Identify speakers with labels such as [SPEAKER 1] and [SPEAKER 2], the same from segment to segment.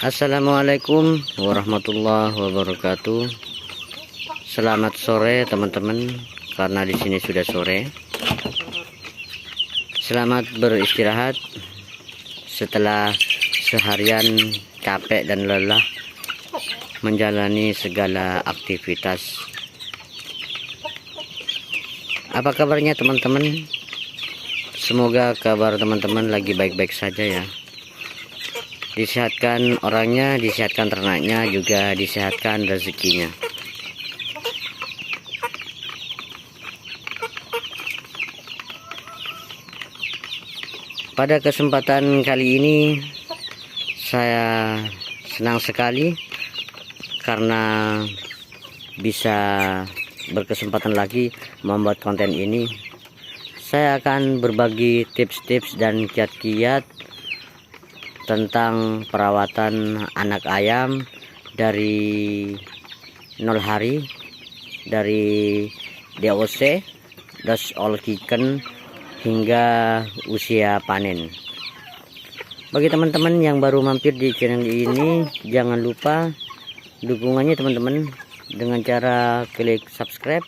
[SPEAKER 1] Assalamualaikum warahmatullahi wabarakatuh. Selamat sore teman-teman, karena di sini sudah sore. Selamat beristirahat setelah seharian capek dan lelah menjalani segala aktivitas. Apa kabarnya teman-teman? Semoga kabar teman-teman lagi baik-baik saja ya. Disehatkan orangnya, disehatkan ternaknya, juga disehatkan rezekinya. Pada kesempatan kali ini saya senang sekali karena bisa berkesempatan lagi membuat konten ini. Saya akan berbagi tips-tips dan kiat-kiat tentang perawatan anak ayam dari 0 hari, dari DOC, das all chicken, hingga usia panen. Bagi teman-teman yang baru mampir di channel ini, jangan lupa dukungannya teman-teman dengan cara klik subscribe,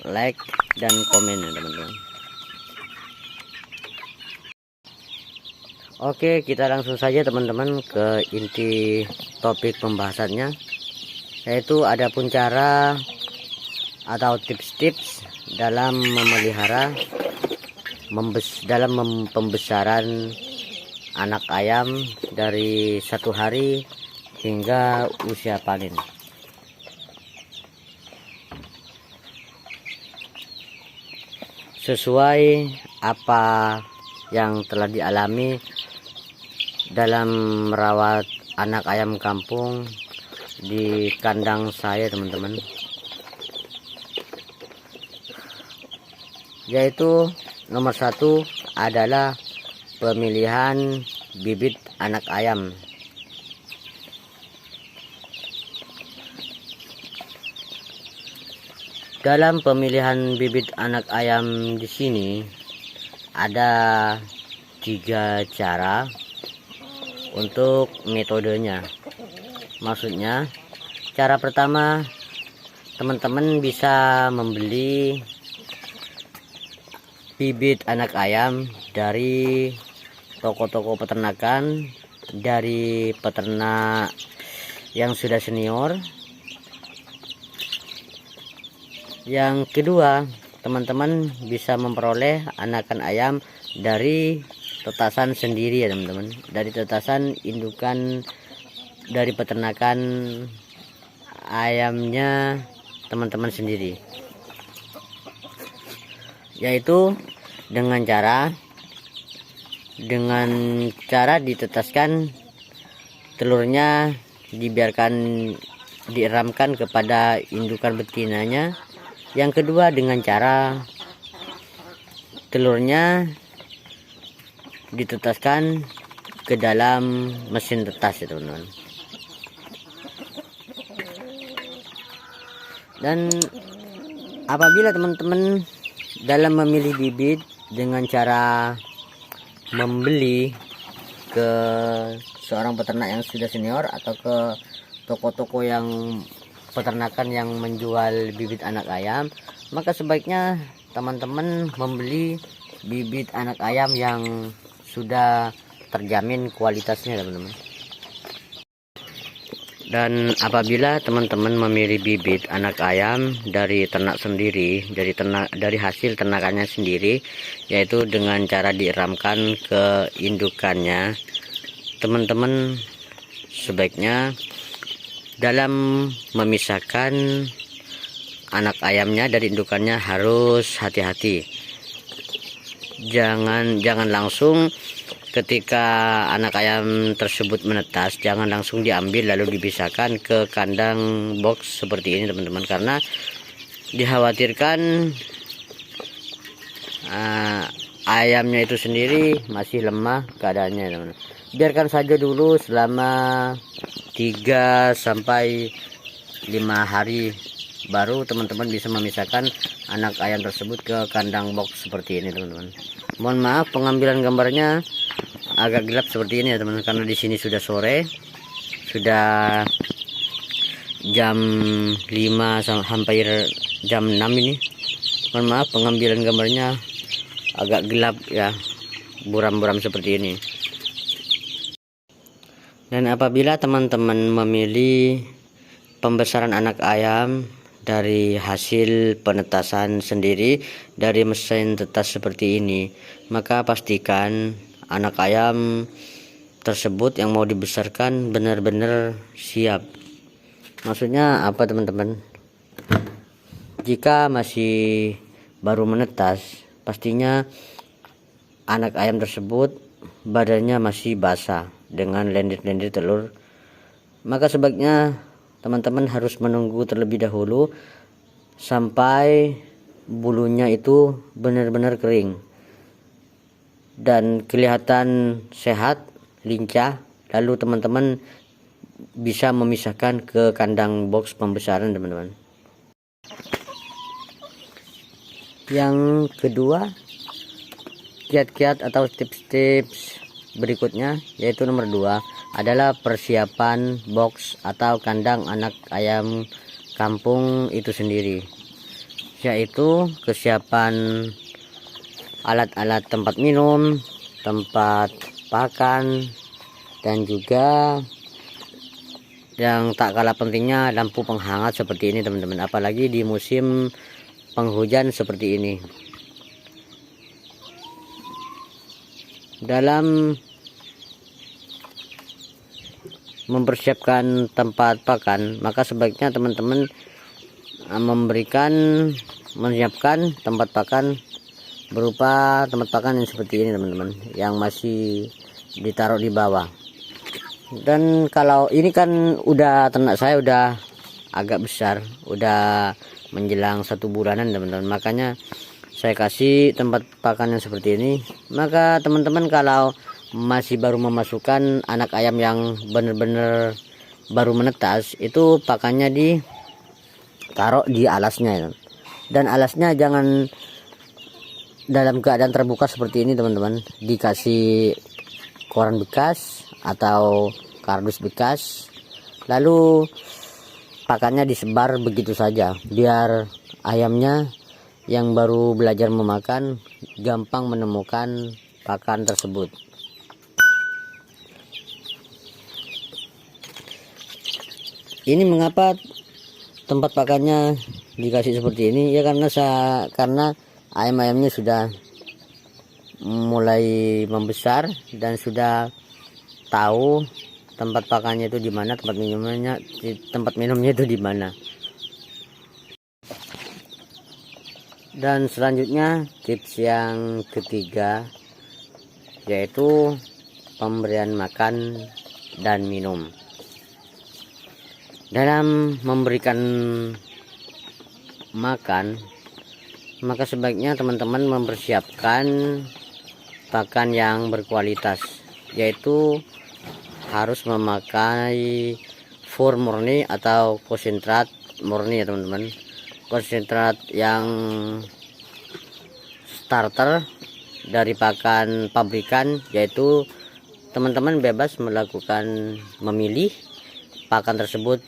[SPEAKER 1] like, dan komen ya teman-teman. Oke, kita langsung saja teman-teman ke inti topik pembahasannya, yaitu adapun cara atau tips-tips dalam memelihara pembesaran anak ayam dari 1 hari hingga usia panen. Sesuai apa yang telah dialami dalam merawat anak ayam kampung di kandang saya teman-teman, yaitu nomor 1 adalah pemilihan bibit anak ayam. Dalam pemilihan bibit anak ayam di sini ada 3 cara untuk metodenya. Maksudnya, cara pertama, teman-teman bisa membeli bibit anak ayam dari toko-toko peternakan, dari peternak yang sudah senior. Yang kedua, teman-teman bisa memperoleh anakan ayam dari tetasan sendiri ya teman-teman, dari tetasan indukan dari peternakan ayamnya teman-teman sendiri, yaitu dengan cara ditetaskan telurnya, dieramkan kepada indukan betinanya. Yang kedua, dengan cara telurnya ditetaskan ke dalam mesin tetas ya teman-teman. Dan apabila teman-teman dalam memilih bibit dengan cara membeli ke seorang peternak yang sudah senior atau ke toko-toko yang peternakan yang menjual bibit anak ayam, maka sebaiknya teman-teman membeli bibit anak ayam yang sudah terjamin kualitasnya teman-teman. Dan apabila teman-teman memilih bibit anak ayam dari ternak sendiri, dari hasil ternakannya sendiri, yaitu dengan cara dieramkan ke indukannya, teman-teman sebaiknya dalam memisahkan anak ayamnya dari indukannya harus hati-hati. Jangan langsung ketika anak ayam tersebut menetas, jangan langsung diambil lalu dipisahkan ke kandang box seperti ini teman-teman, karena dikhawatirkan ayamnya itu sendiri masih lemah keadaannya teman-teman. Biarkan saja dulu selama 3 sampai 5 hari, baru teman-teman bisa memisahkan anak ayam tersebut ke kandang box seperti ini teman-teman. Mohon maaf pengambilan gambarnya agak gelap seperti ini ya teman-teman, karena di sini sudah sore. sudah jam 5 hampir jam 6 ini. Mohon maaf pengambilan gambarnya agak gelap ya, buram-buram seperti ini. Dan apabila teman-teman memilih pembesaran anak ayam dari hasil penetasan sendiri dari mesin tetas seperti ini, maka pastikan anak ayam tersebut yang mau dibesarkan benar-benar siap. Maksudnya apa teman-teman? Jika masih baru menetas, pastinya anak ayam tersebut badannya masih basah dengan lendir-lendir telur. Maka sebaiknya teman-teman harus menunggu terlebih dahulu sampai bulunya itu benar-benar kering dan kelihatan sehat, lincah. Lalu teman-teman bisa memisahkan ke kandang box pembesaran teman-teman. Yang kedua, kiat-kiat atau tips-tips berikutnya, yaitu nomor 2 adalah persiapan box atau kandang anak ayam kampung itu sendiri, yaitu kesiapan alat-alat tempat minum, tempat pakan, dan juga yang tak kalah pentingnya lampu penghangat seperti ini teman-teman, apalagi di musim penghujan seperti ini. Dalam mempersiapkan tempat pakan, maka sebaiknya teman-teman menyiapkan tempat pakan berupa tempat pakan yang seperti ini teman-teman, yang masih ditaruh di bawah. Dan kalau ini kan udah ternak saya udah agak besar, udah menjelang 1 bulanan teman-teman, makanya saya kasih tempat pakan yang seperti ini. Maka teman-teman kalau masih baru memasukkan anak ayam yang benar-benar baru menetas, itu pakannya ditaruh di alasnya, dan alasnya jangan dalam keadaan terbuka seperti ini teman-teman. Dikasih koran bekas atau kardus bekas, lalu pakannya disebar begitu saja, biar ayamnya yang baru belajar memakan gampang menemukan pakan tersebut. Ini mengapa tempat pakannya dikasih seperti ini ya, karena ayam-ayamnya sudah mulai membesar dan sudah tahu tempat pakannya itu di mana, tempat minumnya itu di mana. Dan selanjutnya tips yang ketiga, yaitu pemberian makan dan minum. Dalam memberikan makan, maka sebaiknya teman-teman mempersiapkan pakan yang berkualitas, yaitu harus memakai fur murni atau konsentrat murni ya teman-teman. Konsentrat yang starter dari pakan pabrikan, yaitu teman-teman bebas memilih pakan tersebut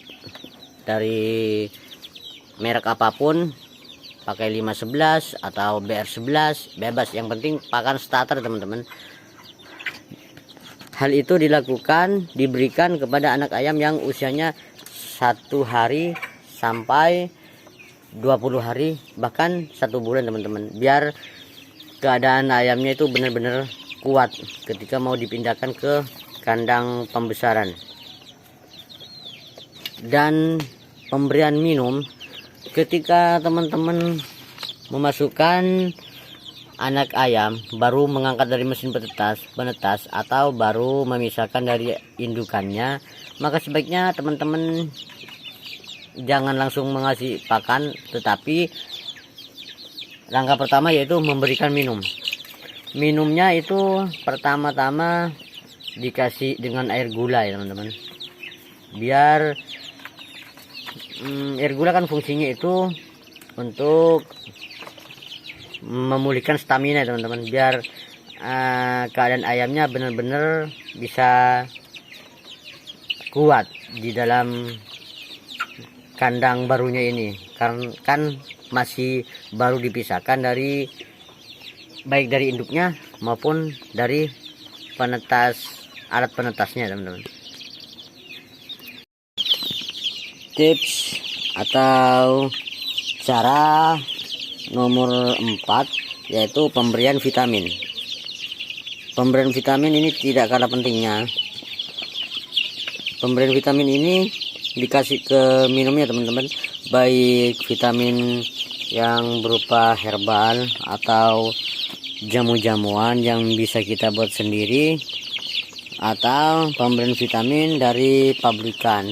[SPEAKER 1] dari merek apapun, pakai 511 atau BR11, bebas, yang penting pakan starter teman-teman. Hal itu diberikan kepada anak ayam yang usianya 1 hari sampai 20 hari, bahkan 1 bulan teman-teman, biar keadaan ayamnya itu benar-benar kuat ketika mau dipindahkan ke kandang pembesaran. Dan pemberian minum, ketika teman-teman memasukkan anak ayam baru mengangkat dari mesin penetas atau baru memisahkan dari indukannya, maka sebaiknya teman-teman jangan langsung mengasih pakan, tetapi langkah pertama yaitu memberikan minum. Minumnya itu pertama-tama dikasih dengan air gula ya teman-teman, biar air gula kan fungsinya itu untuk memulihkan stamina teman-teman, biar keadaan ayamnya benar-benar bisa kuat di dalam kandang barunya ini, karena kan masih baru dipisahkan dari baik dari induknya maupun dari alat penetasnya, teman-teman. Tips atau cara nomor 4 yaitu pemberian vitamin. Pemberian vitamin ini tidak kalah pentingnya. Pemberian vitamin ini dikasih ke minumnya, teman-teman, baik vitamin yang berupa herbal atau jamu-jamuan yang bisa kita buat sendiri, atau pemberian vitamin dari pabrikan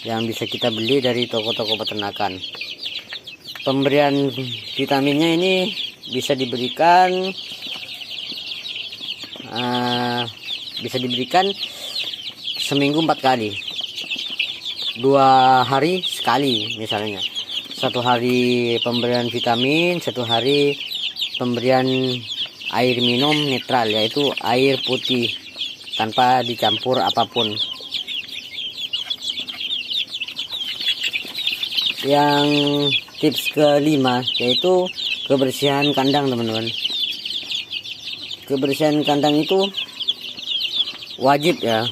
[SPEAKER 1] yang bisa kita beli dari toko-toko peternakan. Pemberian vitaminnya ini bisa diberikan seminggu 4 kali, 2 hari sekali misalnya. 1 hari pemberian vitamin, 1 hari pemberian air minum netral, yaitu air putih tanpa dicampur apapun. Yang tips kelima yaitu kebersihan kandang, teman-teman. Kebersihan kandang itu wajib ya.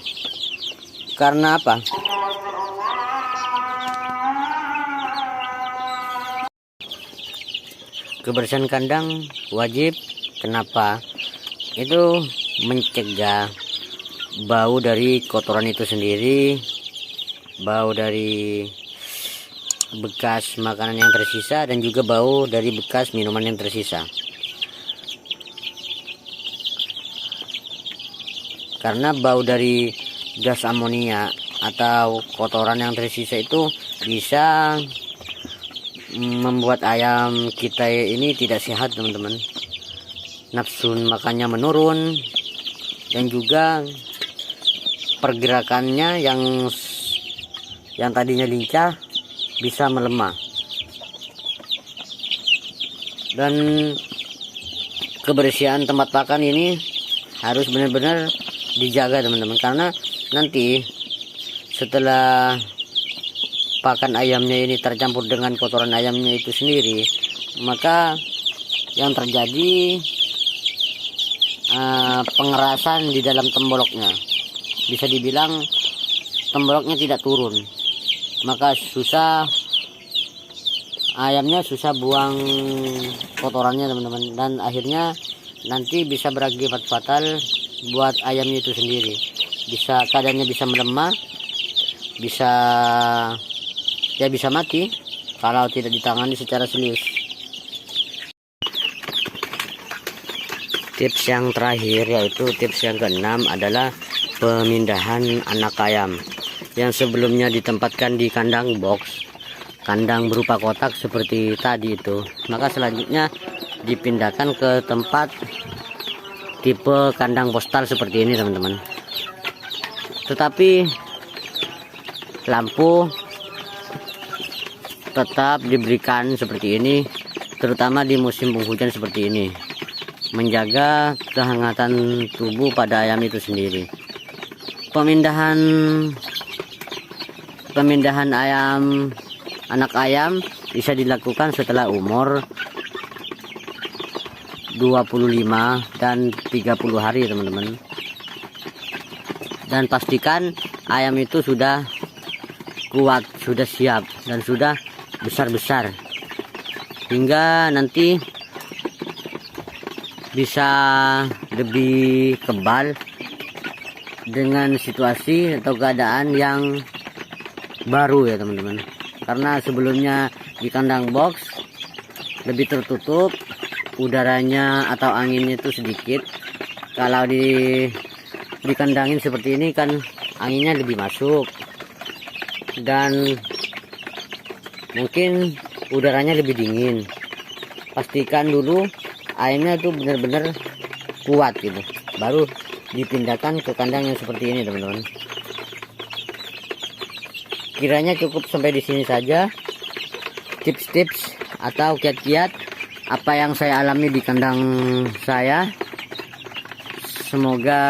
[SPEAKER 1] Karena apa? Kebersihan kandang wajib. Kenapa? Itu mencegah bau dari kotoran itu sendiri, bau dari bekas makanan yang tersisa, dan juga bau dari bekas minuman yang tersisa. Karena bau dari gas amonia atau kotoran yang tersisa itu bisa membuat ayam kita ini tidak sehat, teman-teman. Nafsu makannya menurun, dan juga pergerakannya yang tadinya lincah bisa melemah. Dan kebersihan tempat pakan ini harus benar-benar dijaga, teman-teman, karena nanti setelah pakan ayamnya ini tercampur dengan kotoran ayamnya itu sendiri, maka yang terjadi pengerasan di dalam temboloknya. Bisa dibilang temboloknya tidak turun, maka ayamnya susah buang kotorannya, teman-teman, dan akhirnya nanti bisa berakibat fatal buat ayamnya itu sendiri. Keadaannya bisa melemah, bisa mati kalau tidak ditangani secara serius. Tips yang terakhir yaitu tips yang keenam adalah pemindahan anak ayam yang sebelumnya ditempatkan di kandang box, kandang berupa kotak seperti tadi itu, maka selanjutnya dipindahkan ke tempat tipe kandang postal seperti ini, teman-teman. Tetapi lampu tetap diberikan seperti ini, terutama di musim penghujan seperti ini, menjaga kehangatan tubuh pada ayam itu sendiri. Pemindahan anak ayam bisa dilakukan setelah umur 25 dan 30 hari, teman-teman. Dan pastikan ayam itu sudah kuat, sudah siap, dan sudah besar-besar, hingga nanti bisa lebih kebal dengan situasi atau keadaan yang baru ya, teman-teman. Karena sebelumnya di kandang box lebih tertutup, udaranya atau anginnya itu sedikit. Kalau dikandangin seperti ini kan anginnya lebih masuk, dan mungkin udaranya lebih dingin. Pastikan dulu ayamnya itu benar-benar kuat gitu, baru dipindahkan ke kandang yang seperti ini, teman-teman. Kiranya cukup sampai di sini saja tips-tips atau kiat-kiat apa yang saya alami di kandang saya. Semoga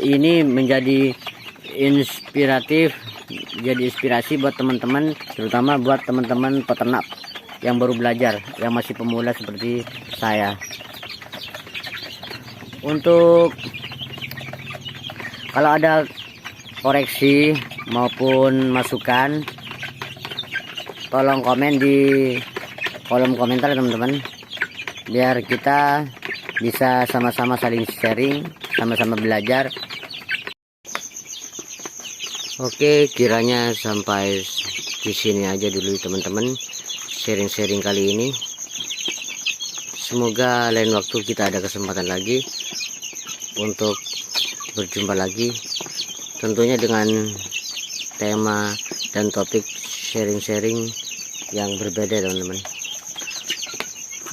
[SPEAKER 1] ini menjadi inspiratif, jadi inspirasi buat teman-teman, terutama buat teman-teman peternak yang baru belajar, yang masih pemula seperti saya. Untuk kalau ada koreksi maupun masukan, tolong komen di kolom komentar teman-teman, biar kita bisa sama-sama saling sharing, sama-sama belajar. Oke, kiranya sampai di sini aja dulu teman-teman sharing-sharing kali ini. Semoga lain waktu kita ada kesempatan lagi untuk berjumpa lagi, tentunya dengan tema dan topik sharing-sharing yang berbeda teman-teman.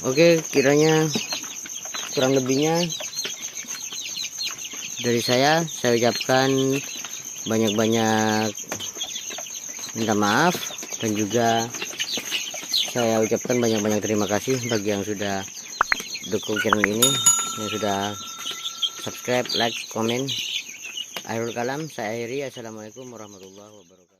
[SPEAKER 1] Oke, kiranya kurang lebihnya dari saya ucapkan banyak-banyak minta maaf, dan juga saya ucapkan banyak-banyak terima kasih bagi yang sudah dukung channel ini, yang sudah subscribe, like, komen. Akhirul kalam, saya akhiri. Assalamualaikum warahmatullahi wabarakatuh.